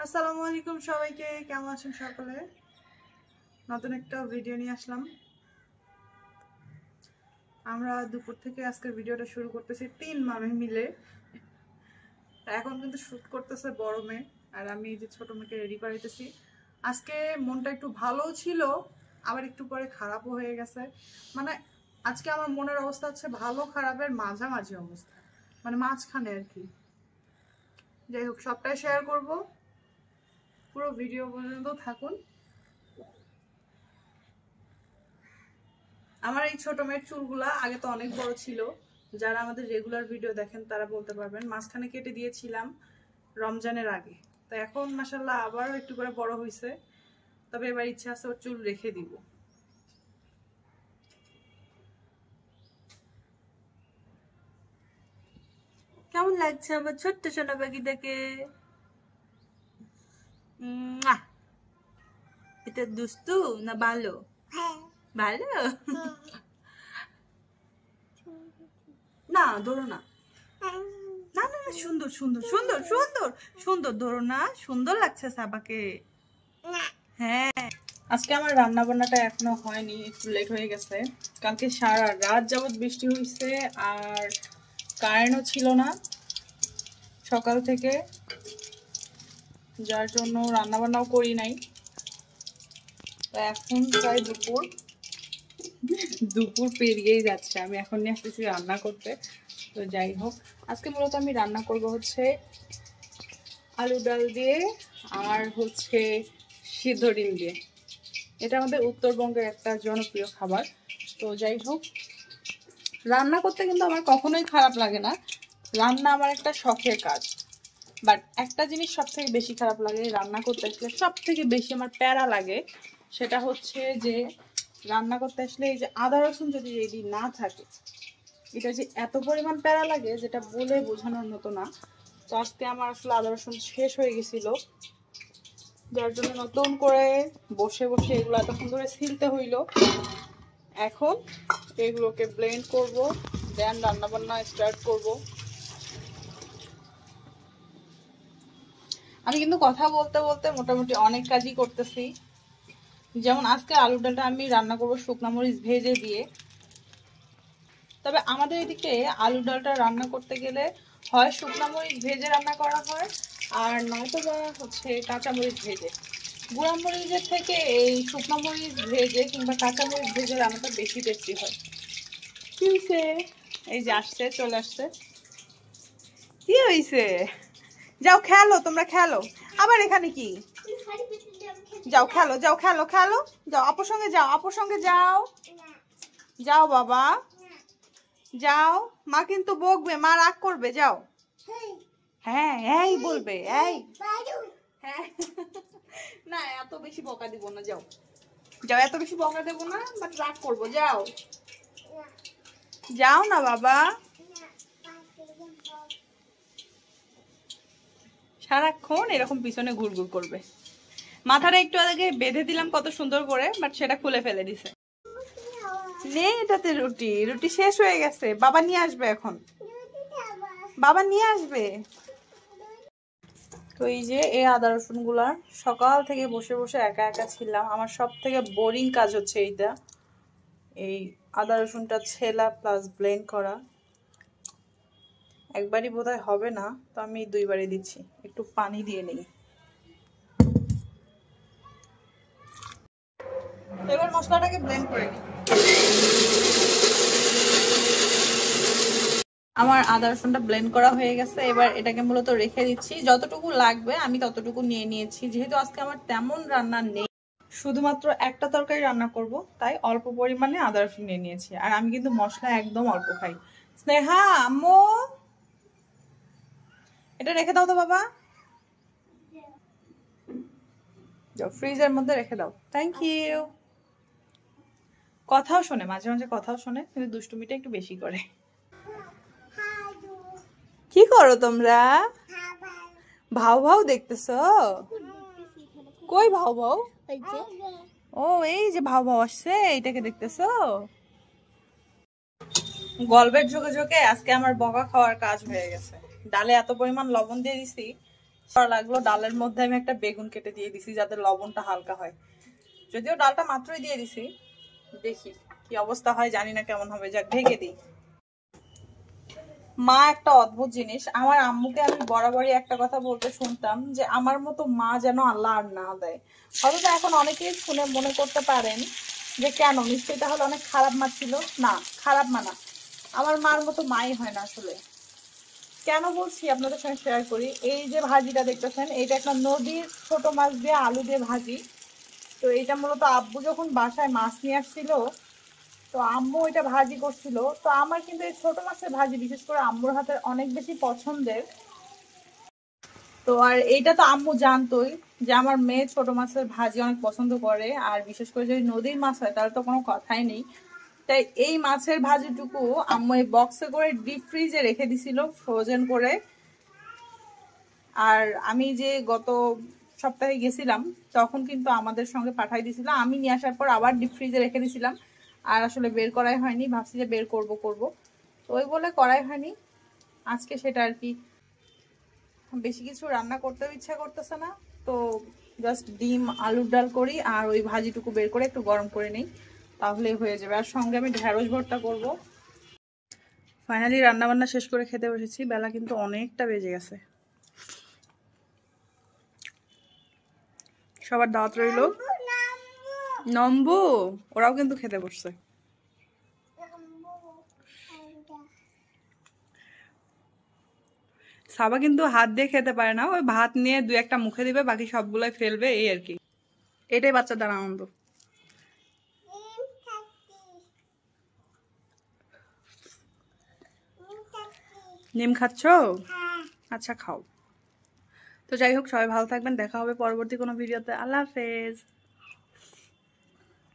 আসসালামু আলাইকুম সবাইকে, কেমন আছেন সকলে? নতুন একটা ভিডিও নিয়ে আসলাম। আমরা দুপুর থেকে আজকের ভিডিওটা শুরু করতেছি 3 মানুষ মিলে। এখন কিন্তু শুট করতেছে বড় মেয়ে, আর আমি এই যে ছোট মেয়েকে রেডি করাইতেছি। আজকে মনটা একটু ভালো ছিল, আবার একটু পরে খারাপও হয়ে গেছে। মানে আজকে আমার মনের অবস্থা হচ্ছে ভালো খারাপের মাঝামাঝি অবস্থা, মানে মাঝখানে আর কি। যাই হোক, সবটাই শেয়ার করব, পুরো ভিডিও পর্যন্ত থাকুন। আমার এই ছোট মেয়ের চুলগুলা আগে তো অনেক বড় ছিল, যারা আমাদের রেগুলার ভিডিও দেখেন তারা বলতে পারবেন। মাঝখানে কেটে দিয়েছিলাম রমজানের আগে, তো এখন মাশাল্লাহ আবারও একটু করে বড় হয়েছে। তবে এবার ইচ্ছা আছে ওর চুল রেখে দিব। কেমন লাগছে আমার ছোট্ট সোনা পাখিটাকে? এটা দুষ্টু না ভালো? ভালো। না ধরো না, না না না, সুন্দর সুন্দর সুন্দর সুন্দর সুন্দর, ধরো না, সুন্দর লাগছে সাবাকে। হ্যাঁ, আজকে আমার রান্না বান্নাটা এখনো হয়নি, একটু লেট হয়ে গেছে। কালকে সারা রাত যাবত বৃষ্টি হয়েছে, আর কারেন্টও ছিল না সকাল থেকে, যার জন্য রান্না বান্নাও করি নাই। তো এখন প্রায় দুপুর পেরিয়েই যাচ্ছে, আমি এখন নিয়ে আসতেছি রান্না করতে। তো যাই হোক, আজকে মূলত আমি রান্না করব হচ্ছে আলু ডাল দিয়ে, আর হচ্ছে সিদ্ধ ডিম দিয়ে। এটা আমাদের উত্তরবঙ্গের একটা জনপ্রিয় খাবার। তো যাই হোক, রান্না করতে কিন্তু আমার কখনোই খারাপ লাগে না, রান্না আমার একটা শখের কাজ। বাট একটা জিনিস সব থেকে বেশি খারাপ লাগে রান্না করতে আসলে, সব থেকে বেশি আমার প্যারা লাগে, সেটা হচ্ছে যে রান্না করতে আসলে এই যে আদা রসুন যদি রেডি না থাকে, এটা যে এত পরিমাণ প্যারা লাগে যেটা বলে বোঝানোর মতো না। তো আজকে আমার আসলে আদা রসুন শেষ হয়ে গেছিল, যার জন্য নতুন করে বসে বসে এগুলো এতক্ষণ ধরে ছিলতে হইলো। এখন এগুলোকে ব্লেন্ড করব, দেন রান্না বান্না স্টার্ট করব। আমি কিন্তু কথা বলতে বলতে মোটামুটি অনেক কাজই করতেছি। যেমন আজকে আলু ডালটা আমি রান্না করব শুকনো মরিচ ভেজে দিয়ে। তবে আমাদের এদিকে আলু ডালটা রান্না করতে গেলে হয় শুকনো মরিচ ভেজে রান্না করা হয়, আর নয়তো বা হচ্ছে কাঁচা মরিচ ভেজে। গুঁড়া মরিচের থেকে এই শুকনো মরিচ ভেজে কিংবা কাঁচা মরিচ ভেজে রান্নাটা বেশি টেস্টি হয়। কি হয়েছে? এই যে আসছে, চলে আসছে। কি হয়েছে? যাও খেলো, তোমরা খেলো। আবার এখানে কি? যাও খেলো, যাও খেলো, খেলো, যাও আপুর সঙ্গে যাও, আপুর সঙ্গে যাও, যাও বাবা যাও। মা কিন্তু বকবে, মা রাগ করবে, যাও। হ্যাঁ এই বলবে, এই হ্যাঁ। না এত বেশি বকা দিব না, যাও যাও, এত বেশি বকা দেবো না, বাট রাগ করবো, যাও যাও না বাবা। সারাক্ষণ এরকম পিছনে ঘুরঘুর করবে। মাথাটা একটু আগে বেঁধে দিলাম কত সুন্দর করে, বাট সেটা খুলে ফেলে দিছে। নেই এটাতে রুটি, রুটি শেষ হয়ে গেছে, বাবা নিয়ে আসবে এখন, বাবা নিয়ে আসবে। তো এই যে এই আদা রসুন গুলা সকাল থেকে বসে বসে একা একা ছিলাম, আমার সব থেকে বোরিং কাজ হচ্ছে এইটা, এই আদা রসুনটা ছেলা প্লাস ব্লেন্ড করা। একবারই বোধহয় হবে না, তো আমি দুইবারই দিচ্ছি। একটু পানি দিয়ে নিই। এবার মশলাটাকে ব্লেন্ড করে নিই। আমার আদা রসুনটা ব্লেন্ড করা হয়ে গেছে, এবার এটাকে মূলত রেখে দিচ্ছি। যতটুকু লাগবে আমি ততটুকু নিয়ে নিয়েছি, যেহেতু আজকে আমার তেমন রান্না নেই, শুধুমাত্র একটা তরকারি রান্না করব, তাই অল্প পরিমাণে আদা রসুন নিয়ে নিয়েছি। আর আমি কিন্তু মশলা একদম অল্প খাই। স্নেহা আম্মু, এটা রেখে দাও তো বাবা, যাও ফ্রিজের মধ্যে রেখে দাও। Thank you. কথাও শোনে, মাঝে মাঝে কথাও শোনে, কিন্তু দুষ্টুমিটা একটু বেশি করে। কি করো তোমরা? ভাও ভাও দেখতেছো? কই ভাও ভাও? ও এই যে ভাও ভাও আসছে, এইটাকে দেখতেছো? গল্পের ঝোঁকে ঝোঁকে আজকে আমার বকা খাওয়ার কাজ হয়ে গেছে। ডালে এত পরিমাণ লবণ দিয়ে দিছি, লাগলো ডালের মধ্যে আমি একটা বেগুন কেটে দিয়ে দিছি যাতে লবণটা হালকা হয়। যদিও ডালটা মাত্রই দিয়ে দিছি, দেখি কি অবস্থা হয়, জানি না কেমন হবে, যাক ঢেকে দিই। মা একটা অদ্ভুত জিনিস, আমার আম্মুকে আমি বরাবরই একটা কথা বলতে শুনতাম যে আমার মতো মা যেন আল্লাহ আর না দেয়। হয়তো এখন অনেকেই শুনে মনে করতে পারেন যে কেন, নিশ্চয়ই তাহলে অনেক খারাপ মা ছিল। না, খারাপ মা না, আমার মার মতো মাই হয় না আসলে। কেন বলছি আপনাদের সঙ্গে শেয়ার করি। এই যে ভাজিটা দেখতেছেন, এটা একটা নদীর ছোট মাছ দিয়ে আলু দিয়ে ভাজি। তো এটা মূলত আব্বু যখন বাসায় মাছ নিয়ে আসছিল, তো আম্মু এটা ভাজি করছিল। তো আমার কিন্তু এই ছোট মাছের ভাজি বিশেষ করে আম্মুর হাতের অনেক বেশি পছন্দের। তো আর এইটা তো আম্মু জানতোই যে আমার মেয়ে ছোট মাছের ভাজি অনেক পছন্দ করে, আর বিশেষ করে যদি নদীর মাছ হয় তাহলে তো কোনো কথাই নেই। তাই এই মাছের ভাজিটুকু আম্মু এই বক্সে করে ডিপ ফ্রিজে রেখে দিছিল, ফ্রোজেন করে। আর আমি যে গত সপ্তাহে গেছিলাম তখন কিন্তু আমাদের সঙ্গে পাঠাই দিয়েছিলাম, আমি নিয়ে আসার পর আবার ডিপ ফ্রিজে রেখে দিয়েছিলাম। আর আসলে বের করাই হয়নি, ভাবছি যে বের করব তো ওই বলে করাই হয়নি। আজকে সেটা আর কি, বেশি কিছু রান্না করতেও ইচ্ছা করতেছে না, তো জাস্ট ডিম আলুর ডাল করি আর ওই ভাজিটুকু বের করে একটু গরম করে নিই, তাহলেই হয়ে যাবে। আর সঙ্গে আমি ঢেঁড়স ভর্তা করব। ফাইনালি রান্না বান্না শেষ করে খেতে বসেছি, বেলা কিন্তু অনেকটা বেজে গেছে। সবার দাওয়াত রইল। নম্বু ওরাও কিন্তু খেতে বসছে। সাবা কিন্তু হাত দিয়ে খেতে পারে না, ওই ভাত নিয়ে দু একটা মুখে দিবে, বাকি সবগুলাই ফেলবে, এই আর কি। এটাই বাচ্চাদের আনন্দ। নিম খাচ্ছ? আচ্ছা খাও। তো যাই হোক, সবাই ভালো থাকবেন, দেখা হবে পরবর্তী কোনো ভিডিওতে। আল্লাহ হাফেজ।